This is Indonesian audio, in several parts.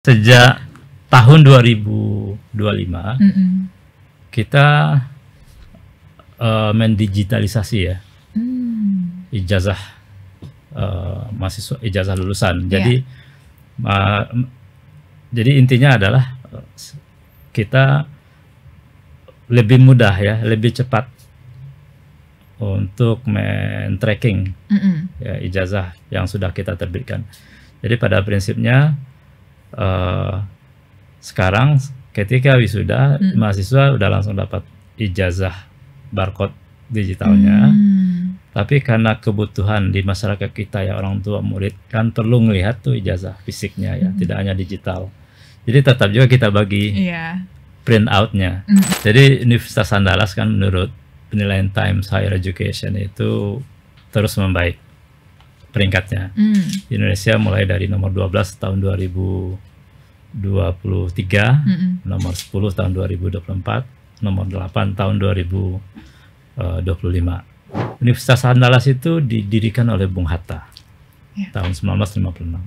Sejak tahun 2025 kita mendigitalisasi ya ijazah mahasiswa, ijazah lulusan. Jadi intinya adalah kita lebih mudah ya, lebih cepat untuk men-tracking ya, ijazah yang sudah kita terbitkan. Jadi pada prinsipnya sekarang ketika wisuda mahasiswa udah langsung dapat ijazah barcode digitalnya. Tapi karena kebutuhan di masyarakat kita ya, orang tua murid kan perlu melihat tuh ijazah fisiknya ya, tidak hanya digital. Jadi tetap juga kita bagi print outnya. Jadi Universitas Andalas kan menurut penilaian Times Higher Education itu terus membaik peringkatnya. Di Indonesia mulai dari nomor 12 tahun 2023, nomor 10 tahun 2024, nomor 8 tahun 2025. Universitas Andalas itu didirikan oleh Bung Hatta tahun 1956.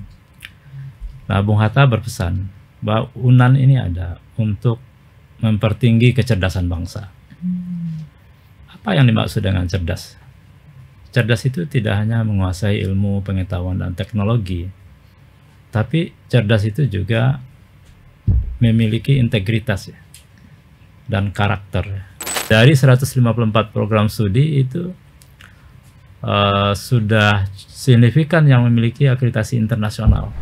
Nah, Bung Hatta berpesan bahwa UNAN ini ada untuk mempertinggi kecerdasan bangsa. Apa yang dimaksud dengan cerdas? Cerdas itu tidak hanya menguasai ilmu, pengetahuan, dan teknologi, tapi cerdas itu juga memiliki integritas ya, dan karakter. Dari 154 program studi itu sudah signifikan yang memiliki akreditasi internasional.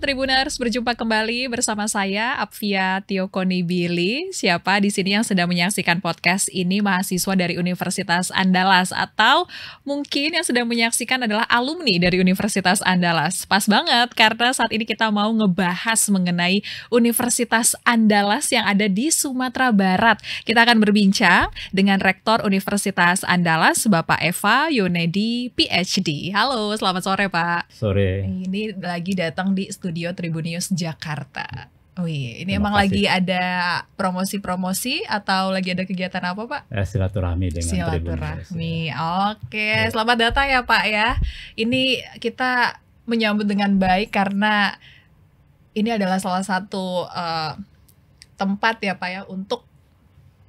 Tribuners, berjumpa kembali bersama saya Apvia Tiokonibili. Siapa di sini yang sedang menyaksikan podcast ini mahasiswa dari Universitas Andalas, atau mungkin yang sedang menyaksikan adalah alumni dari Universitas Andalas. Pas banget karena saat ini kita mau ngebahas mengenai Universitas Andalas yang ada di Sumatera Barat. Kita akan berbincang dengan Rektor Universitas Andalas, Bapak Eva Yunedi, PhD. Halo, selamat sore Pak. Sore. Ini lagi datang di studio Tribunnews Jakarta. Wih, ini emang lagi ada promosi-promosi atau lagi ada kegiatan apa Pak? Silaturahmi dengan Silaturahmi. Oke, selamat datang ya Pak ya. Ini kita menyambut dengan baik karena ini adalah salah satu tempat ya Pak ya untuk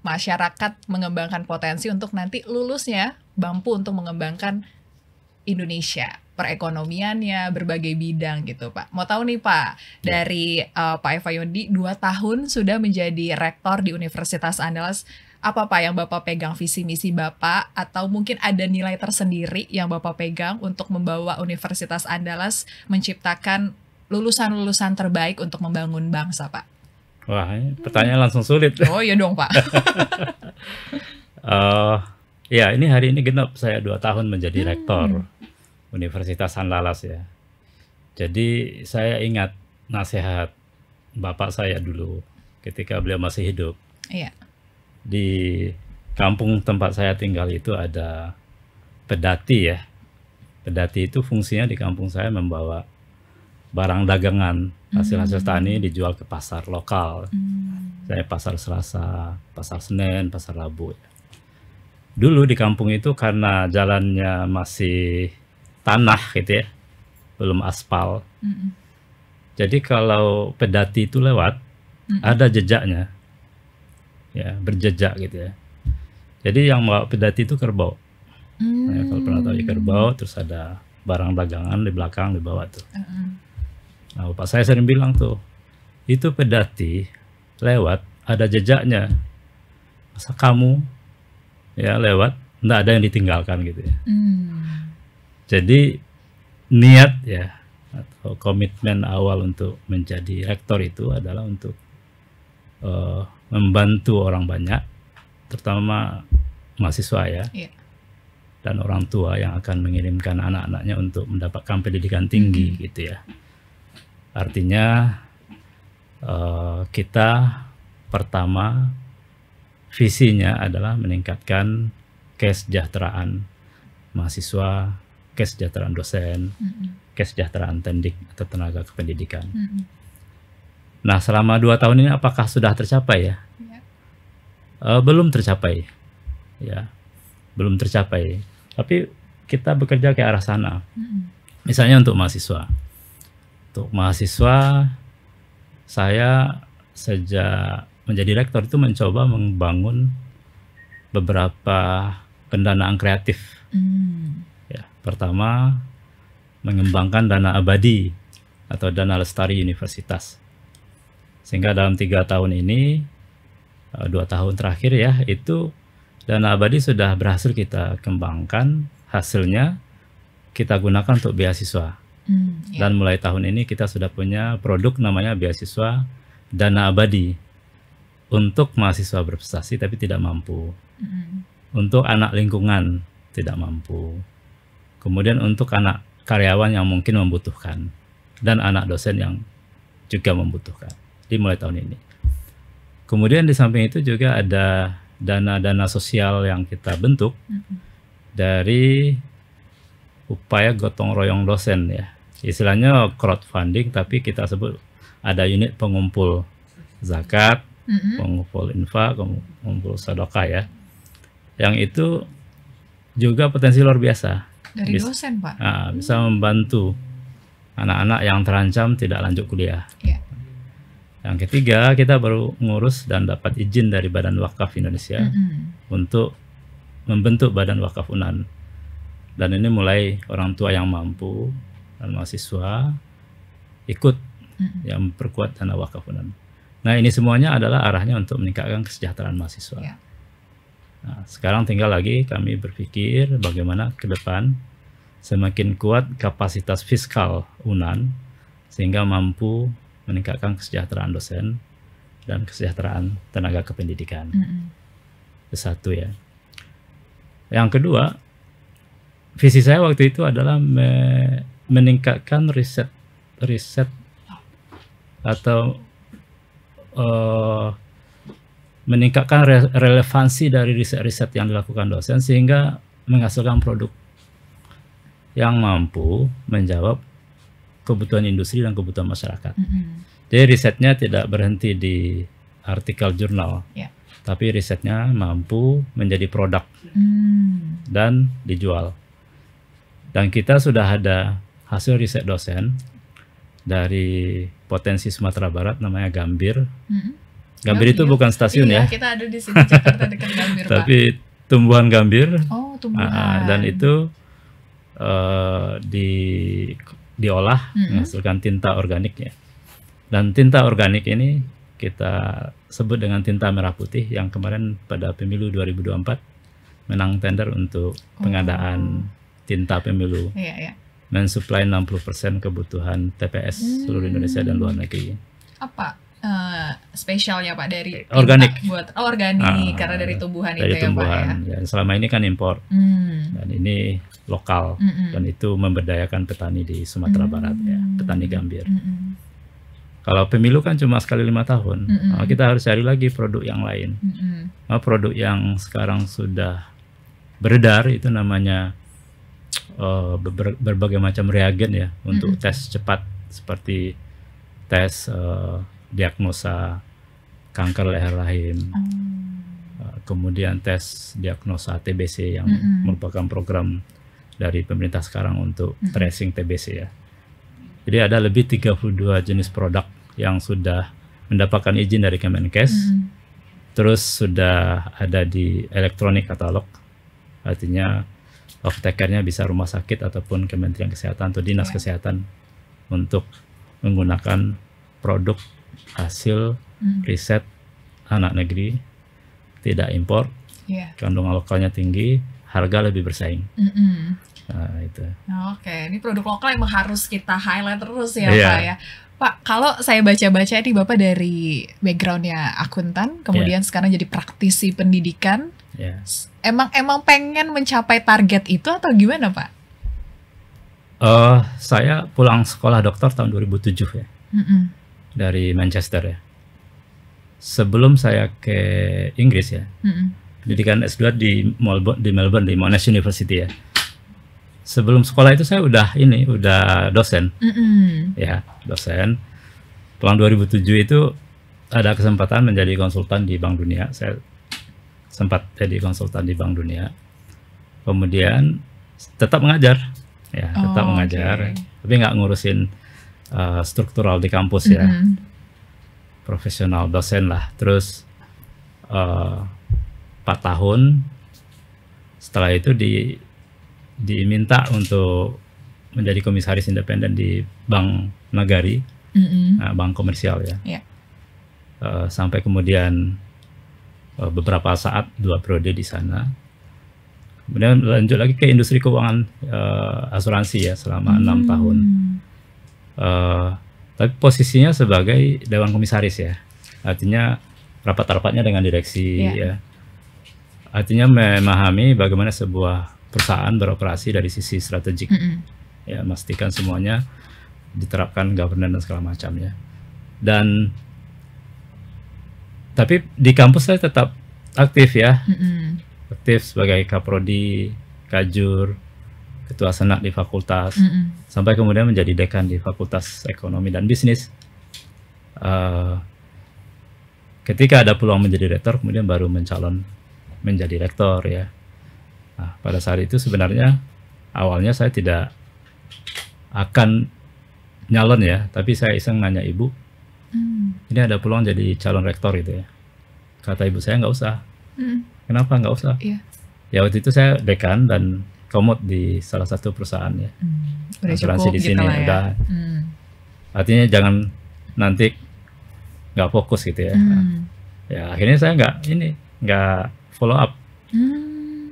masyarakat mengembangkan potensi untuk nanti lulusnya mampu untuk mengembangkan Indonesia, perekonomiannya, berbagai bidang gitu Pak. Mau tahu nih Pak, dari Pak Eva Yunedi 2 tahun sudah menjadi rektor di Universitas Andalas. Apa Pak yang Bapak pegang, visi misi Bapak, atau mungkin ada nilai tersendiri yang Bapak pegang untuk membawa Universitas Andalas menciptakan lulusan-lulusan terbaik untuk membangun bangsa Pak? Wah, ini pertanyaan langsung sulit. Oh iya dong Pak. Ya, ini hari ini genap saya 2 tahun menjadi rektor Universitas Andalas ya. Jadi saya ingat nasihat bapak saya dulu ketika beliau masih hidup. Iya. Di kampung tempat saya tinggal itu ada pedati ya. Pedati itu fungsinya di kampung saya membawa barang dagangan, hasil-hasil tani dijual ke pasar lokal. Saya pasar Selasa, pasar Senin, pasar Rabu ya. Dulu di kampung itu karena jalannya masih tanah gitu ya, belum aspal. Jadi kalau pedati itu lewat, ada jejaknya, ya berjejak gitu ya. Jadi yang bawa pedati itu kerbau. Nah, kalau pernah tahu kerbau, terus ada barang dagangan di belakang dibawa tuh. Nah, bapak saya sering bilang tuh, itu pedati lewat ada jejaknya. Masa kamu ya lewat nggak ada yang ditinggalkan gitu ya. Jadi niat ya komitmen awal untuk menjadi rektor itu adalah untuk membantu orang banyak, terutama mahasiswa ya, dan orang tua yang akan mengirimkan anak-anaknya untuk mendapatkan pendidikan tinggi gitu ya. Artinya kita pertama visinya adalah meningkatkan kesejahteraan mahasiswa, kesejahteraan dosen, kesejahteraan tendik atau tenaga kependidikan. Nah, selama 2 tahun ini apakah sudah tercapai ya? Belum tercapai, ya, belum tercapai. Tapi kita bekerja ke arah sana. Misalnya untuk mahasiswa, saya sejak menjadi rektor itu mencoba membangun beberapa pendanaan kreatif. Ya, pertama mengembangkan dana abadi atau dana lestari universitas, sehingga dalam 3 tahun ini, 2 tahun terakhir ya, itu dana abadi sudah berhasil kita kembangkan. Hasilnya kita gunakan untuk beasiswa. Dan mulai tahun ini kita sudah punya produk namanya beasiswa dana abadi untuk mahasiswa berprestasi tapi tidak mampu, untuk anak lingkungan tidak mampu, kemudian untuk anak karyawan yang mungkin membutuhkan, dan anak dosen yang juga membutuhkan. Di mulai tahun ini. Kemudian di samping itu juga ada dana-dana sosial yang kita bentuk dari upaya gotong royong dosen ya. Istilahnya crowdfunding, tapi kita sebut ada unit pengumpul zakat, pengumpul infak, pengumpul sedekah ya. Yang itu juga potensi luar biasa. Dari dosen, Pak. Bisa membantu anak-anak yang terancam tidak lanjut kuliah. Yang ketiga, kita baru ngurus dan dapat izin dari Badan Wakaf Indonesia untuk membentuk Badan Wakaf UNAN. Dan ini mulai orang tua yang mampu dan mahasiswa ikut yang memperkuat dana wakaf UNAN. Nah, ini semuanya adalah arahnya untuk meningkatkan kesejahteraan mahasiswa. Nah, sekarang tinggal lagi kami berpikir bagaimana ke depan semakin kuat kapasitas fiskal UNAN sehingga mampu meningkatkan kesejahteraan dosen dan kesejahteraan tenaga kependidikan. Itu satu ya. Yang kedua, visi saya waktu itu adalah meningkatkan riset atau meningkatkan relevansi dari riset-riset yang dilakukan dosen sehingga menghasilkan produk yang mampu menjawab kebutuhan industri dan kebutuhan masyarakat. Jadi risetnya tidak berhenti di artikel jurnal, tapi risetnya mampu menjadi produk dan dijual. Dan kita sudah ada hasil riset dosen dari potensi Sumatera Barat namanya Gambir. Gambir itu bukan stasiun ya. Kita ada di sini Jakarta dekat Gambir, tapi tumbuhan Gambir. Oh, tumbuhan. Dan itu diolah menghasilkan tinta organik ya. Dan tinta organik ini kita sebut dengan tinta merah putih yang kemarin pada pemilu 2024 menang tender untuk pengadaan tinta pemilu. Mensuplai 60% kebutuhan TPS seluruh Indonesia dan luar negeri. Apa spesialnya Pak dari organik? Organik karena dari tumbuhan dari itu tumbuhan, ya Pak ya. Selama ini kan impor dan ini lokal dan itu memberdayakan petani di Sumatera Barat ya, petani Gambir. Kalau pemilu kan cuma sekali 5 tahun, kita harus cari lagi produk yang lain. Produk yang sekarang sudah beredar itu namanya berbagai macam reagen ya untuk tes cepat seperti tes diagnosa kanker leher rahim, kemudian tes diagnosa TBC yang merupakan program dari pemerintah sekarang untuk tracing TBC ya. Jadi ada lebih 32 jenis produk yang sudah mendapatkan izin dari Kemenkes, terus sudah ada di elektronik katalog, artinya off-takernya bisa rumah sakit ataupun Kementerian Kesehatan atau Dinas Kesehatan untuk menggunakan produk hasil riset anak negeri, tidak impor, kandungan lokalnya tinggi, harga lebih bersaing. Nah, itu. Oke, ini produk lokal emang harus kita highlight terus ya Iya. Pak ya. Pak, kalau saya baca-baca ini Bapak dari backgroundnya akuntan, kemudian sekarang jadi praktisi pendidikan. Ya. Emang pengen mencapai target itu atau gimana Pak? Saya pulang sekolah dokter tahun 2007 ya, Mm-mm. dari Manchester ya. Sebelum saya ke Inggris ya, Mm-mm. pendidikan S2 di Melbourne di Monash University ya. Sebelum sekolah itu saya udah dosen Mm-mm. ya, dosen. Tahun 2007 itu ada kesempatan menjadi konsultan di Bank Dunia. Saya sempat jadi konsultan di Bank Dunia. Kemudian tetap mengajar ya, tetap Oh, mengajar, oke. tapi nggak ngurusin struktural di kampus ya, Mm-mm. profesional dosen lah. Terus 4 tahun setelah itu diminta untuk menjadi komisaris independen di Bank Nagari, Mm-mm. bank komersial ya. Iya. Sampai kemudian beberapa saat 2 periode di sana. Kemudian lanjut lagi ke industri keuangan, asuransi ya selama 6 tahun. Tapi posisinya sebagai dewan komisaris ya. Artinya rapat-rapatnya dengan direksi Iya. ya. Artinya memahami bagaimana sebuah perusahaan beroperasi dari sisi strategik. Mm-mm. Ya, memastikan semuanya diterapkan governance dan segala macam ya. Dan tapi di kampus saya tetap aktif ya, Mm-mm. aktif sebagai kaprodi, kajur, ketua senat di fakultas, Mm-mm. sampai kemudian menjadi dekan di Fakultas Ekonomi dan Bisnis. Ketika ada peluang menjadi rektor, kemudian baru mencalon menjadi rektor ya. Nah, pada saat itu sebenarnya awalnya saya tidak akan nyalon ya, tapi saya iseng nanya ibu, ini ada peluang jadi calon rektor gitu ya. Kata ibu saya nggak usah. Kenapa nggak usah? Iya. Ya waktu itu saya dekan dan komod di salah satu perusahaan ya, Udah asuransi cukup di gitu sini lah ya. udah. Artinya jangan nanti nggak fokus gitu ya. Ya akhirnya saya nggak follow up.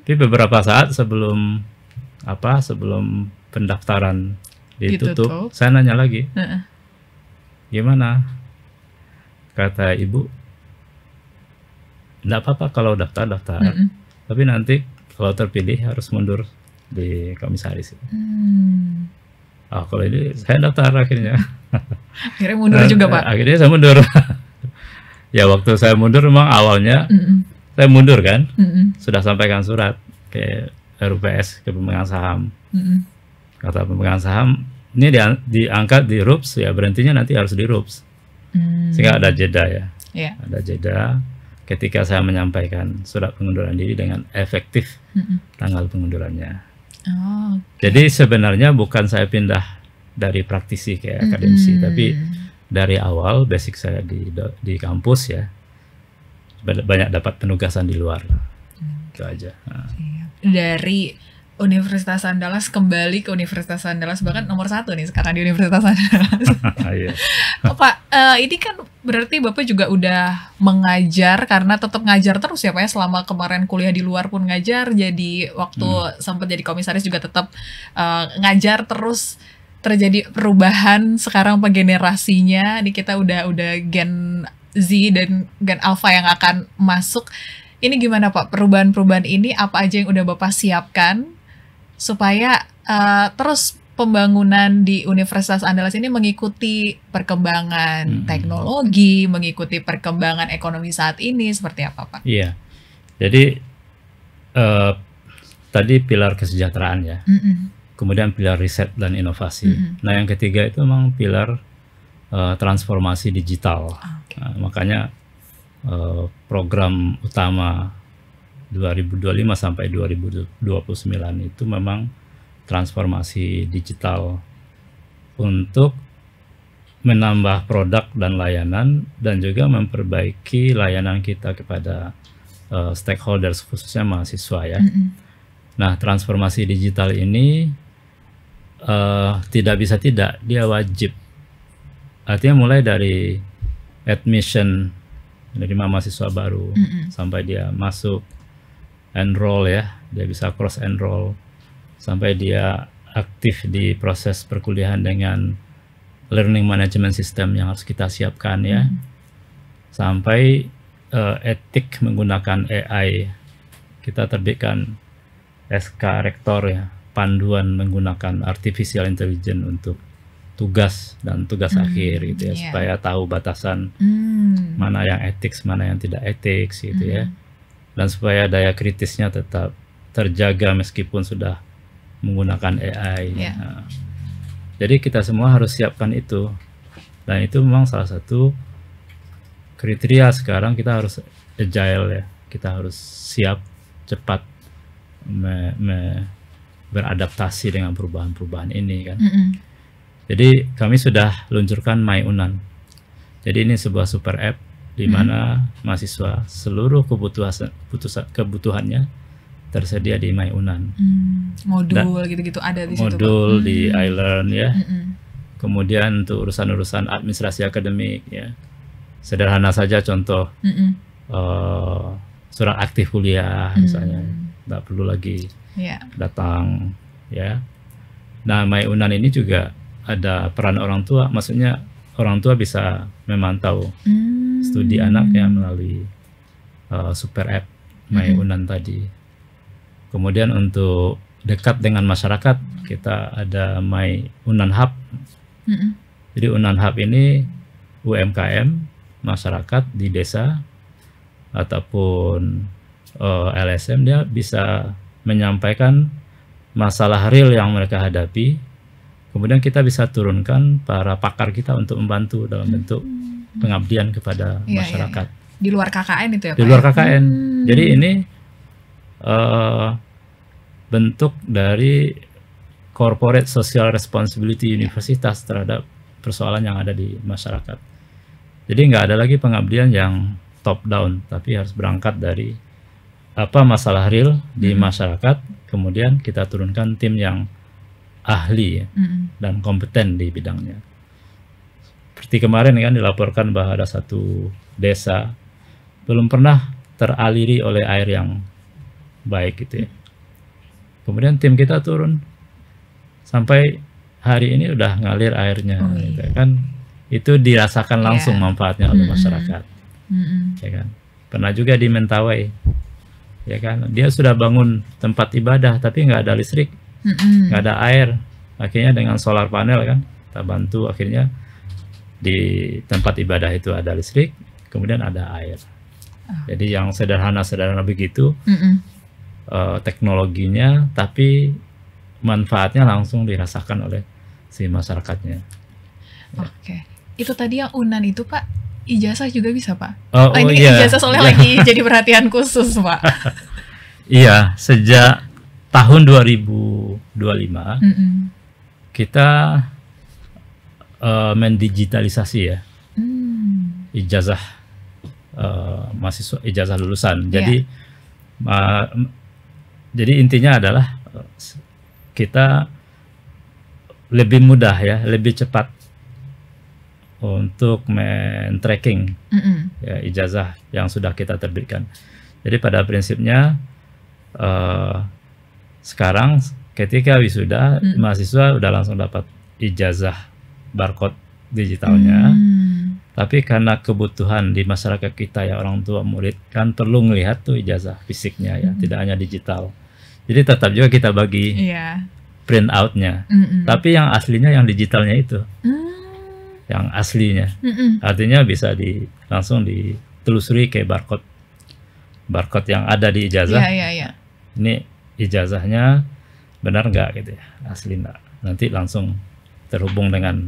Tapi beberapa saat sebelum pendaftaran ditutup, Ditutup. saya nanya lagi, Heeh. gimana? Kata ibu, nggak apa-apa kalau daftar, Mm-mm. tapi nanti kalau terpilih harus mundur di komisaris. Kalau ini saya daftar akhirnya. Akhirnya mundur juga Pak. Akhirnya saya mundur. Ya waktu saya mundur memang awalnya Mm-mm. saya mundur kan, Mm-mm. sudah sampaikan surat ke RUPS, ke pemegang saham. Mm-mm. Kata pemegang saham, ini diangkat di RUPS ya, berhentinya nanti harus di RUPS. Sehingga ada jeda ya. Iya. Ada jeda ketika saya menyampaikan surat pengunduran diri dengan efektif tanggal pengundurannya. Oh. Jadi sebenarnya bukan saya pindah dari praktisi ke akademisi, tapi dari awal basic saya di kampus ya, banyak dapat penugasan di luar. Itu aja. Nah. Dari Universitas Andalas kembali ke Universitas Andalas, bahkan nomor 1 nih sekarang di Universitas Andalas. Iya. Pak, ini kan berarti Bapak juga udah mengajar, karena tetap ngajar terus ya Pak ya, selama kemarin kuliah di luar pun ngajar, jadi waktu sempat jadi komisaris juga tetap ngajar terus. Terjadi perubahan sekarang generasinya, ini kita udah Gen Z dan Gen Alpha yang akan masuk. Ini gimana Pak, perubahan-perubahan ini apa aja yang udah Bapak siapkan supaya terus pembangunan di Universitas Andalas ini mengikuti perkembangan teknologi, mengikuti perkembangan ekonomi saat ini, seperti apa Pak? Iya, jadi tadi pilar kesejahteraan ya, kemudian pilar riset dan inovasi. Nah yang ketiga itu memang pilar transformasi digital. Nah, makanya program utama 2025 sampai 2029 itu memang transformasi digital untuk menambah produk dan layanan, dan juga memperbaiki layanan kita kepada stakeholders, khususnya mahasiswa ya. Nah transformasi digital ini tidak bisa tidak, dia wajib. Artinya mulai dari admission, dari mahasiswa baru sampai dia masuk enroll ya, dia bisa cross enroll, sampai dia aktif di proses perkuliahan dengan learning management system yang harus kita siapkan ya, sampai etik menggunakan AI. Kita terbitkan SK Rektor ya, panduan menggunakan artificial intelligence untuk tugas dan tugas akhir gitu ya, supaya tahu batasan mana yang etik, mana yang tidak etik gitu ya, dan supaya daya kritisnya tetap terjaga meskipun sudah menggunakan AI. Nah, jadi kita semua harus siapkan itu, dan itu memang salah satu kriteria sekarang. Kita harus agile ya, kita harus siap cepat beradaptasi dengan perubahan-perubahan ini kan. Jadi kami sudah luncurkan My Unan. Jadi ini sebuah super app di mana mahasiswa seluruh kebutuhannya tersedia di My Unan. Modul gitu-gitu ada di situ. Modul di iLearn ya. Kemudian untuk urusan-urusan administrasi akademik ya, sederhana saja contoh surat aktif kuliah misalnya, nggak perlu lagi datang ya. Nah, My Unan ini juga ada peran orang tua, maksudnya orang tua bisa memantau studi anaknya melalui super app My Unan tadi. Kemudian untuk dekat dengan masyarakat, kita ada My Unan Hub. Jadi Unan Hub ini UMKM, masyarakat di desa ataupun LSM, dia bisa menyampaikan masalah real yang mereka hadapi. Kemudian kita bisa turunkan para pakar kita untuk membantu dalam bentuk pengabdian kepada masyarakat. Di luar KKN itu ya Pak? Di luar KKN. Jadi ini bentuk dari corporate social responsibility universitas terhadap persoalan yang ada di masyarakat. Jadi nggak ada lagi pengabdian yang top down, tapi harus berangkat dari apa masalah real di masyarakat, kemudian kita turunkan tim yang ahli dan kompeten di bidangnya. Seperti kemarin kan dilaporkan bahwa ada satu desa belum pernah teraliri oleh air yang baik gitu ya. Kemudian tim kita turun sampai hari ini udah ngalir airnya, gitu kan. Itu dirasakan langsung manfaatnya oleh masyarakat, ya kan. Pernah juga di Mentawai, ya kan. Dia sudah bangun tempat ibadah tapi nggak ada listrik, nggak ada air. Akhirnya dengan solar panel kan, kita bantu akhirnya di tempat ibadah itu ada listrik, kemudian ada air. Jadi yang sederhana-sederhana begitu. Teknologinya, tapi manfaatnya langsung dirasakan oleh si masyarakatnya. Oke, itu tadi yang Unan itu Pak, ijazah juga bisa Pak? Ini ijazah soalnya lagi jadi perhatian khusus Pak. Iya, sejak tahun 2025 kita mendigitalisasi ya ijazah mahasiswa, ijazah lulusan. Jadi intinya adalah kita lebih mudah ya, lebih cepat untuk men-tracking ya, ijazah yang sudah kita terbitkan. Jadi pada prinsipnya sekarang ketika wisuda, mahasiswa udah langsung dapat ijazah barcode digitalnya. Tapi karena kebutuhan di masyarakat kita ya, orang tua murid kan perlu melihat tuh ijazah fisiknya ya, tidak hanya digital. Jadi tetap juga kita bagi print outnya, tapi yang aslinya yang digitalnya itu, yang aslinya, artinya bisa langsung ditelusuri kayak barcode yang ada di ijazah. Ini ijazahnya benar nggak gitu ya, asli nggak? Nanti langsung terhubung dengan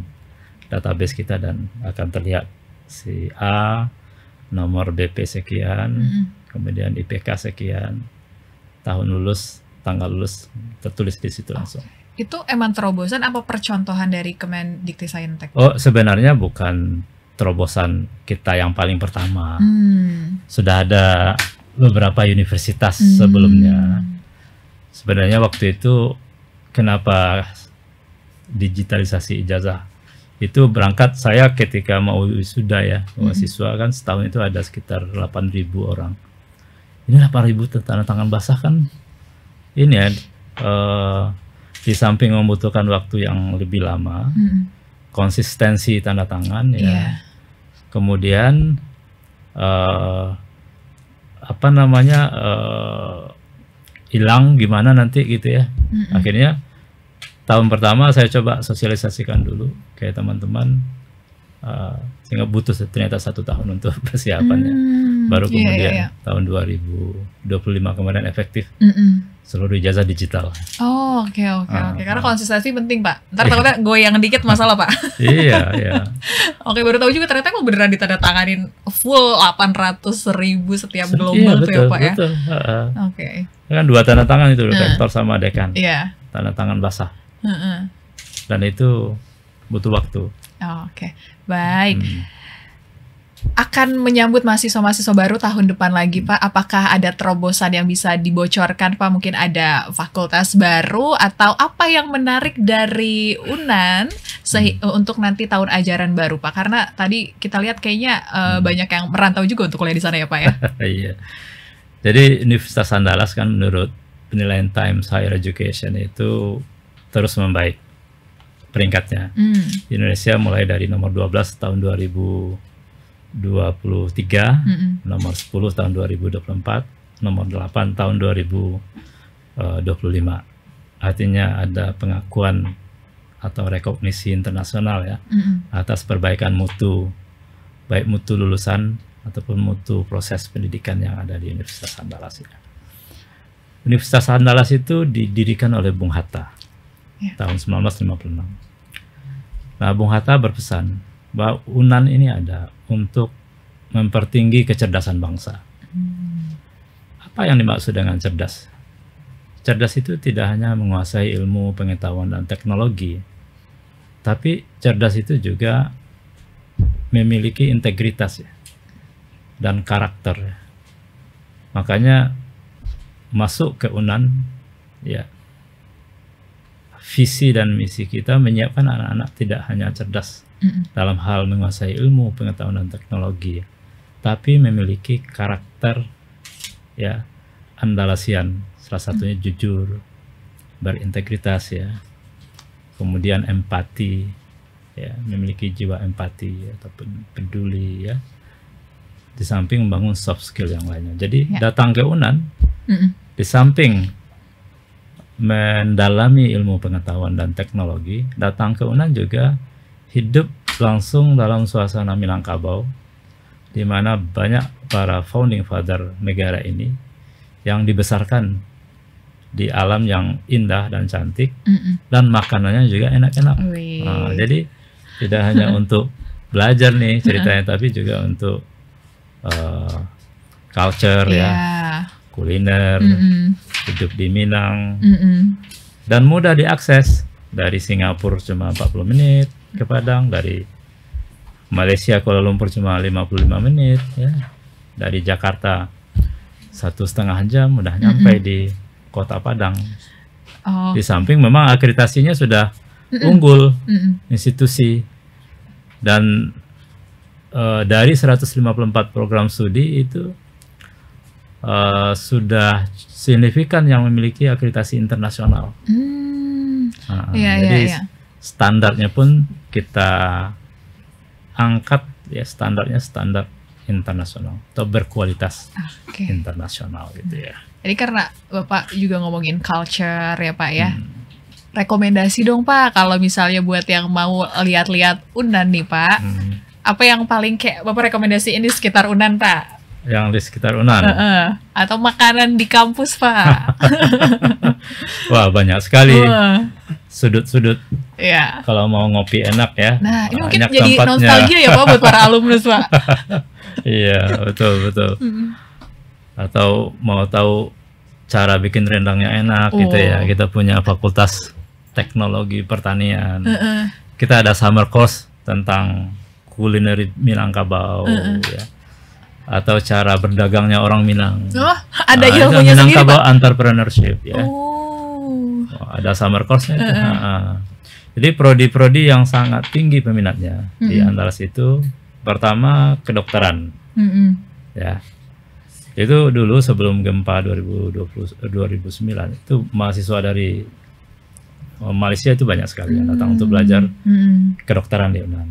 database kita dan akan terlihat si A, nomor BP sekian, kemudian IPK sekian, tahun lulus, tanggal lulus tertulis di situ langsung. Itu emang terobosan apa percontohan dari Kemendiktisayintek? Oh, sebenarnya bukan terobosan kita yang paling pertama. Sudah ada beberapa universitas sebelumnya. Sebenarnya waktu itu kenapa digitalisasi ijazah? Itu berangkat saya ketika mau wisuda ya, mahasiswa kan setahun itu ada sekitar 8.000 orang. Ini 8.000 tanda tangan basah kan ini ya di samping membutuhkan waktu yang lebih lama, konsistensi tanda tangan ya. Iya. Kemudian apa namanya hilang gimana nanti gitu ya. Akhirnya tahun pertama saya coba sosialisasikan dulu kayak teman-teman, sehingga butuh ternyata 1 tahun untuk persiapannya. Baru kemudian tahun 2025 kemarin efektif seluruh ijazah digital. Oh, oke. Karena konsistensi penting, Pak. Ntar takutnya goyang dikit masalah, Pak. Iya. Oke, baru tahu juga ternyata emang beneran ditandatanganin full 800.000 setiap gelombang tuh ya, Pak ya. Betul. Oke. Kan 2 tanda tangan itu, rektor sama dekan. Iya. Tanda tangan basah. Dan itu butuh waktu. Oke, baik. Akan menyambut mahasiswa-mahasiswa baru tahun depan lagi, Pak. Apakah ada terobosan yang bisa dibocorkan, Pak? Mungkin ada fakultas baru atau apa yang menarik dari UNAN untuk nanti tahun ajaran baru, Pak? Karena tadi kita lihat kayaknya banyak yang merantau juga untuk kuliah di sana ya, Pak ya. Iya. Jadi Universitas Andalas kan menurut penilaian Times Higher Education itu terus membaik peringkatnya. Di Indonesia mulai dari nomor 12 tahun 2023, nomor 10 tahun 2024, nomor 8 tahun 2025. Artinya ada pengakuan atau rekognisi internasional ya atas perbaikan mutu, baik mutu lulusan ataupun mutu proses pendidikan yang ada di Universitas Andalas. Universitas Andalas itu didirikan oleh Bung Hatta tahun 1956. Nah, Bung Hatta berpesan bahwa UNAN ini ada untuk mempertinggi kecerdasan bangsa. Apa yang dimaksud dengan cerdas? Cerdas itu tidak hanya menguasai ilmu, pengetahuan, dan teknologi, tapi cerdas itu juga memiliki integritas ya, dan karakter. Makanya masuk ke UNAN ya, visi dan misi kita menyiapkan anak-anak tidak hanya cerdas dalam hal menguasai ilmu, pengetahuan, dan teknologi, tapi memiliki karakter ya Andalasian. Salah satunya jujur, berintegritas ya, kemudian empati ya, memiliki jiwa empati ataupun peduli ya, di samping membangun soft skill yang lainnya. Jadi datang ke UNAN di samping mendalami ilmu pengetahuan dan teknologi, datang ke UNAN juga hidup langsung dalam suasana Minangkabau, di mana banyak para founding father negara ini yang dibesarkan di alam yang indah dan cantik, dan makanannya juga enak-enak. Jadi tidak hanya untuk belajar nih ceritanya, tapi juga untuk culture ya, kuliner, hidup di Minang, dan mudah diakses. Dari Singapura cuma 40 menit ke Padang, dari Malaysia Kuala Lumpur cuma 55 menit ya, dari Jakarta 1,5 jam udah nyampe di kota Padang. Di samping memang akreditasinya sudah unggul institusi, dan dari 154 program studi itu sudah signifikan yang memiliki akreditasi internasional. Jadi standarnya pun kita angkat ya, standarnya standar internasional atau berkualitas internasional gitu ya. Jadi karena Bapak juga ngomongin culture ya Pak ya, rekomendasi dong Pak kalau misalnya buat yang mau lihat-lihat UNAN nih Pak, apa yang paling kayak Bapak rekomendasiin di sekitar UNAN Pak? Yang di sekitar UNAN? Atau makanan di kampus Pak? Wah banyak sekali sudut-sudut. Ya. Kalau mau ngopi enak ya. Nah ini mungkin jadi nostalgia ya Pak buat para alumnus Pak. Iya betul. Atau mau tahu cara bikin rendangnya enak gitu ya, kita punya fakultas teknologi pertanian. Kita ada summer course tentang kulineri Minangkabau ya. Atau cara berdagangnya orang Minang. Ada ilmunya sendiri Minangkabau Pak? Entrepreneurship ya. Ada summer course-nya itu. Jadi prodi-prodi yang sangat tinggi peminatnya di Andalas itu, pertama kedokteran. Ya. Itu dulu sebelum gempa 2009 itu mahasiswa dari Malaysia itu banyak sekali yang datang untuk belajar kedokteran di UNAN.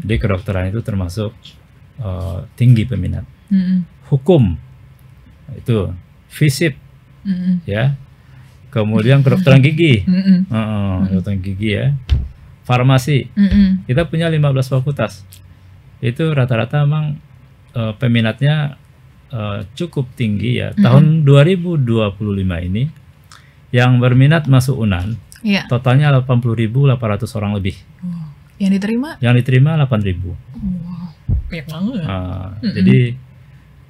Jadi kedokteran itu termasuk tinggi peminat. Hukum itu, FISIP, ya. Kemudian kedokteran gigi, kedokteran gigi ya. Farmasi, kita punya 15 fakultas. Itu rata-rata memang peminatnya cukup tinggi ya. Tahun 2025 ini yang berminat masuk UNAN totalnya 80.800 orang lebih. Yang diterima? Yang diterima 8.000. Banyak banget. Jadi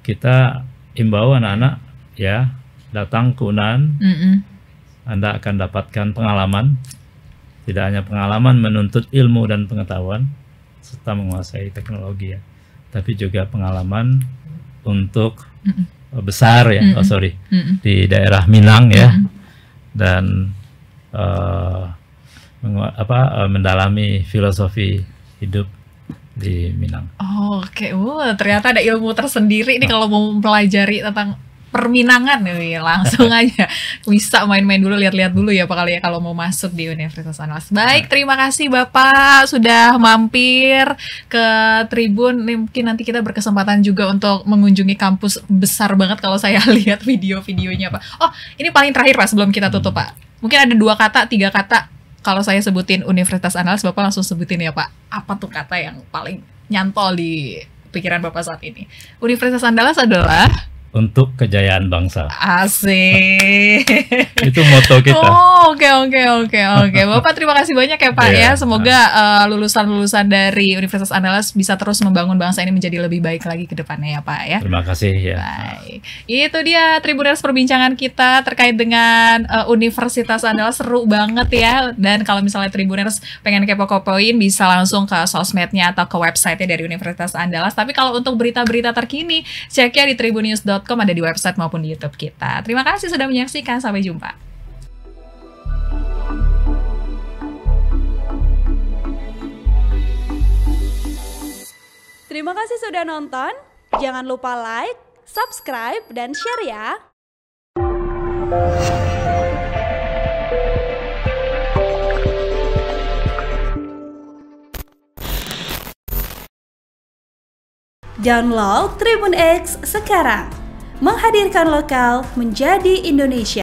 kita himbau anak-anak ya datang ke UNAN. Anda akan dapatkan pengalaman, tidak hanya pengalaman menuntut ilmu dan pengetahuan serta menguasai teknologi ya, tapi juga pengalaman untuk besar ya, di daerah Minang ya, dan mendalami filosofi hidup di Minang. Oke, ternyata ada ilmu tersendiri nih kalau mau mempelajari tentang perminangan nih, langsung aja bisa main-main dulu, lihat-lihat dulu ya Pak kali ya kalau mau masuk di Universitas Andalas. Baik, terima kasih Bapak sudah mampir ke Tribun. Mungkin nanti kita berkesempatan juga untuk mengunjungi kampus besar banget kalau saya lihat video-videonya Pak. Oh, ini paling terakhir Pak sebelum kita tutup Pak. Mungkin ada 2 kata, 3 kata. Kalau saya sebutin Universitas Andalas, Bapak langsung sebutin ya Pak. Apa tuh kata yang paling nyantol di pikiran Bapak saat ini? Universitas Andalas adalah untuk kejayaan bangsa. Asik. Itu moto kita. Oke. Bapak terima kasih banyak ya Pak ya. Semoga lulusan-lulusan dari Universitas Andalas bisa terus membangun bangsa ini menjadi lebih baik lagi ke depannya ya Pak ya. Terima kasih ya. Baik. Itu dia Tribuners perbincangan kita terkait dengan Universitas Andalas, seru banget ya. Dan kalau misalnya Tribuners pengen kepo-kepoin bisa langsung ke sosmednya atau ke website-nya dari Universitas Andalas. Tapi kalau untuk berita-berita terkini ceknya di tribunnews.com, ada di website maupun di YouTube kita. Terima kasih sudah menyaksikan. Sampai jumpa. Terima kasih sudah nonton. Jangan lupa like, subscribe, dan share ya. Download Tribun X sekarang. Menghadirkan lokal menjadi Indonesia.